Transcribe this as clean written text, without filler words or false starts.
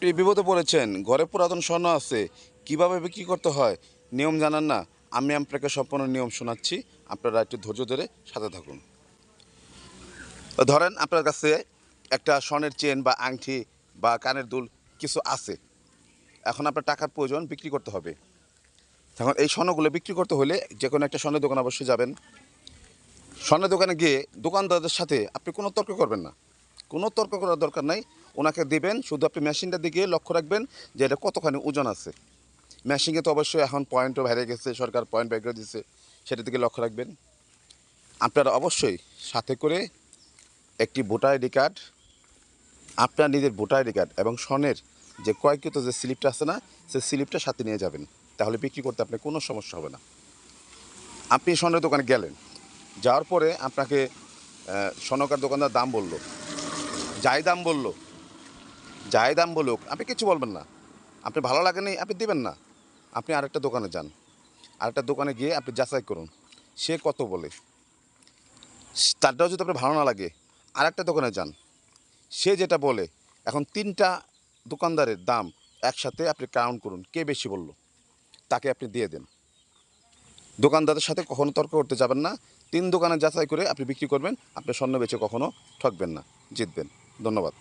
আপনি বিপদে পড়েছেন, ঘরে পুরাতন স্বর্ণ আছে, কিভাবে বিক্রি করতে হয় নিয়ম জানান না। আমি আপনাকে সম্পূর্ণ নিয়ম শোনাচ্ছি, আপনারা একটু ধৈর্য ধরে সাথে থাকুন। ধরেন আপনার কাছে একটা স্বর্ণের চেন বা আংটি বা কানের দুল কিছু আছে, এখন আপনার টাকার প্রয়োজন, বিক্রি করতে হবে। তখন এই স্বর্ণগুলো বিক্রি করতে হলে যে কোনো একটা স্বর্ণের দোকানে অবশ্যই যাবেন। স্বর্ণের দোকানে গিয়ে দোকানদারদের সাথে আপনি কোনো তর্ক করবেন না, কোনো তর্ক করার দরকার নাই। ওনাকে দেবেন, শুধু আপনি মেশিনটার দিকে লক্ষ্য রাখবেন যে এটা কতখানি ওজন আছে। মেশিনে তো অবশ্যই এখন পয়েন্টও বেড়ে গেছে, সরকার পয়েন্ট বের করে দিচ্ছে, সেটার দিকে লক্ষ্য রাখবেন। আপনারা অবশ্যই সাথে করে একটি ভোটার আইডি কার্ড, আপনার নিজের ভোটার আইডি কার্ড এবং স্বর্ণের যে ক্রয়কৃত যে স্লিপটা আছে না, সেই স্লিপটা সাথে নিয়ে যাবেন। তাহলে বিক্রি করতে আপনার কোনো সমস্যা হবে না। আপনি স্বর্ণের দোকানে গেলেন, যাওয়ার পরে আপনাকে স্বর্ণকার দোকানদার দাম বলল, যাই দাম বলল, যাই দাম বলুক আপনি কিছু বলবেন না। আপনি ভালো লাগেনি আপনি দিবেন না। আপনি আরেকটা দোকানে যান, আরেকটা দোকানে গিয়ে আপনি যাচাই করুন সে কত বলে। তারটাও যদি আপনার ভালো না লাগে, আরেকটা দোকানে যান, সে যেটা বলে। এখন তিনটা দোকানদারের দাম একসাথে আপনি কাউন্ট করুন, কে বেশি বলল, তাকে আপনি দিয়ে দেন। দোকানদারের সাথে কখনো তর্ক করতে যাবেন না। তিন দোকানে যাচাই করে আপনি বিক্রি করবেন, আপনি স্বর্ণ বেচে কখনো ঠকবেন না, জিতবেন। ধন্যবাদ।